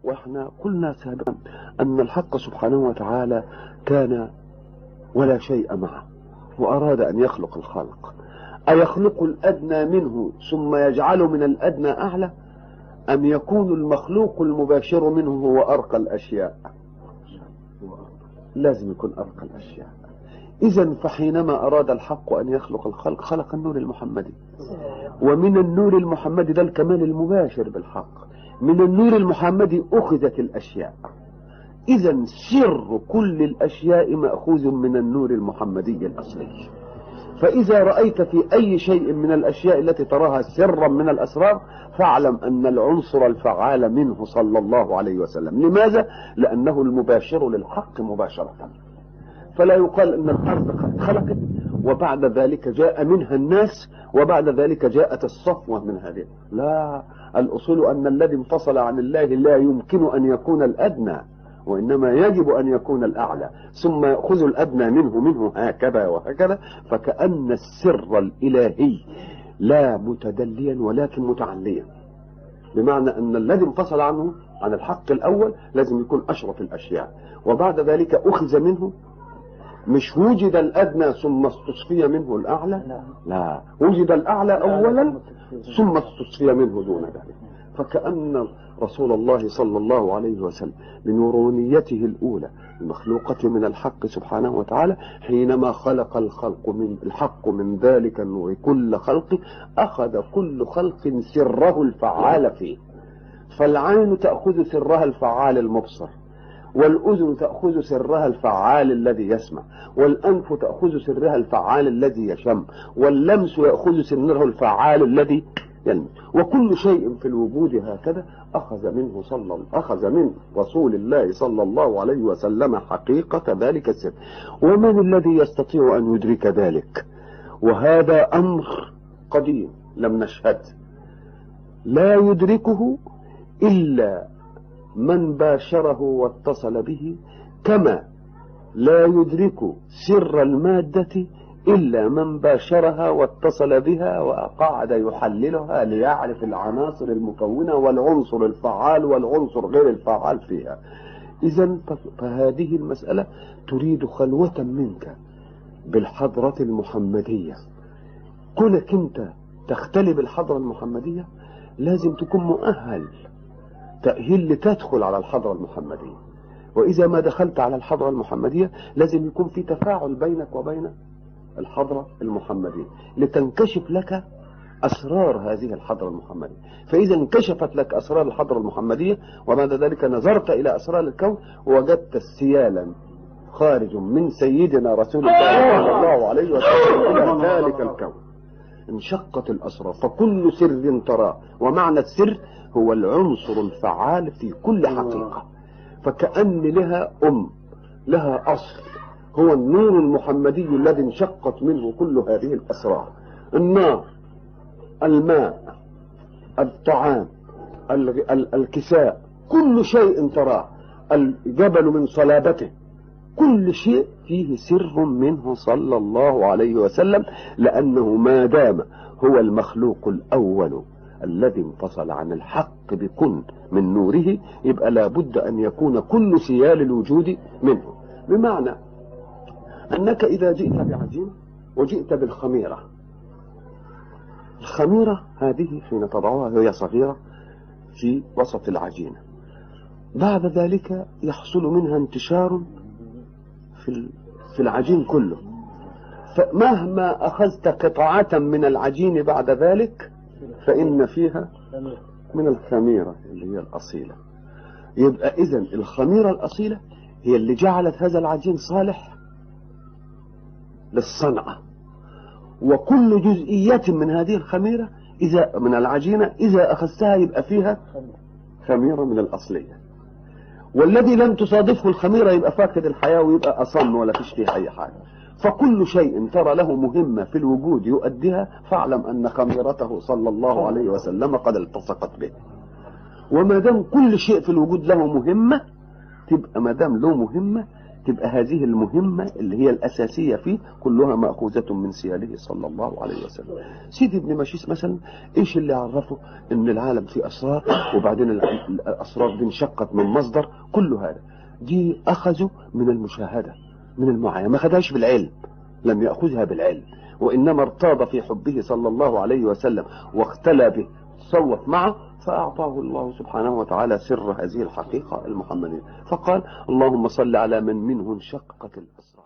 واحنا قلنا سابقا أن الحق سبحانه وتعالى كان ولا شيء معه وأراد أن يخلق الخلق. أيخلق الأدنى منه ثم يجعله من الأدنى أعلى، أم يكون المخلوق المباشر منه هو أرقى الأشياء؟ لازم يكون أرقى الأشياء. إذن فحينما أراد الحق أن يخلق الخلق خلق النور المحمدي، ومن النور المحمدي ده الكمال المباشر بالحق، من النور المحمدي أخذت الأشياء. إذن سر كل الأشياء مأخوذ من النور المحمدي الأصلي. فإذا رأيت في أي شيء من الأشياء التي تراها سرا من الأسرار فاعلم أن العنصر الفعال منه صلى الله عليه وسلم. لماذا؟ لأنه المباشر للحق مباشرة. فلا يقال أن الأرض خلقت وبعد ذلك جاء منها الناس وبعد ذلك جاءت الصفوة من هذه. لا، الأصول أن الذي انفصل عن الله لا يمكن أن يكون الأدنى، وإنما يجب أن يكون الأعلى، ثم يأخذ الأدنى منه هكذا وهكذا. فكأن السر الإلهي لا متدليا ولكن متعليا، بمعنى أن الذي انفصل عنه عن الحق الأول لازم يكون أشرف الأشياء، وبعد ذلك أخذ منه. مش وجد الأدنى ثم استصفي منه الأعلى، لا، وجد الأعلى أولا ثم استصفي منه دون ذلك. فكأن رسول الله صلى الله عليه وسلم بنورانيته الأولى المخلوقة من الحق سبحانه وتعالى حينما خلق الحق من ذلك النور كل خلق، أخذ كل خلق سره الفعال فيه. فالعين تأخذ سرها الفعال المبصر، والأذن تأخذ سرها الفعال الذي يسمع، والأنف تأخذ سرها الفعال الذي يشم، واللمس يأخذ سره الفعال الذي يلمس. وكل شيء في الوجود هكذا أخذ من رسول الله صلى الله عليه وسلم حقيقة ذلك السر. ومن الذي يستطيع أن يدرك ذلك؟ وهذا أمر قديم لم نشهد، لا يدركه إلا من باشره واتصل به، كما لا يدرك سر المادة إلا من باشرها واتصل بها وقعد يحللها ليعرف العناصر المكونة والعنصر الفعال والعنصر غير الفعال فيها. إذن فهذه المسألة تريد خلوة منك بالحضرة المحمدية. كونك أنت تختلي بالحضرة المحمدية لازم تكون مؤهل تأهيل لتدخل على الحضرة المحمدية. وإذا ما دخلت على الحضرة المحمدية لازم يكون في تفاعل بينك وبين الحضرة المحمدية لتنكشف لك أسرار هذه الحضرة المحمدية. فإذا انكشفت لك أسرار الحضرة المحمدية وبعد ذلك نظرت إلى أسرار الكون وجدت سيالا خارج من سيدنا رسول الله صلى الله عليه وسلم إلى ذلك الكون، انشقت الأسرار. فكل سر تراه، ومعنى السر هو العنصر الفعال في كل حقيقة. فكأن لها لها أصل هو النور المحمدي الذي انشقت منه كل هذه الأسرار. النار، الماء، الطعام، الكساء، كل شيء تراه، الجبل من صلابته، كل شيء فيه سر منه صلى الله عليه وسلم، لأنه ما دام هو المخلوق الأول الذي انفصل عن الحق بكن من نوره يبقى لابد أن يكون كل سيال الوجود منه. بمعنى أنك إذا جئت بعجين وجئت بالخميرة، الخميرة هذه حين تضعها هي صغيرة في وسط العجينة، بعد ذلك يحصل منها انتشار في العجين كله. فمهما أخذت قطعة من العجين بعد ذلك فإن فيها من الخميرة اللي هي الأصيلة. يبقى إذن الخميرة الأصيلة هي اللي جعلت هذا العجين صالح للصنعة، وكل جزئية من هذه الخميرة من العجينة إذا أخذتها يبقى فيها خميرة من الأصلية. والذي لم تصادفه الخميرة يبقى فاقد الحياة ويبقى أصم ولا فيش فيه أي حاجة. فكل شيء ترى له مهمة في الوجود يؤديها فاعلم أن خميرته صلى الله عليه وسلم قد التصقت به. وما دام كل شيء في الوجود له مهمة تبقى ما دام له مهمة تبقى هذه المهمة اللي هي الأساسية فيه كلها مأخوذة من سياله صلى الله عليه وسلم. سيدي ابن مشيس مثلا إيش اللي عرفه إن العالم فيه أسرار، وبعدين الأسرار دي انشقت من مصدر؟ كل هذا دي أخذوا من المشاهدة، من المعاينة، ما خدهاش بالعلم، لم يأخذها بالعلم، وإنما ارتاض في حبه صلى الله عليه وسلم واختلى به، صوت معه، فأعطاه الله سبحانه وتعالى سر هذه الحقيقة المحمدية، فقال اللهم صل على من منه انشقت الأسرار.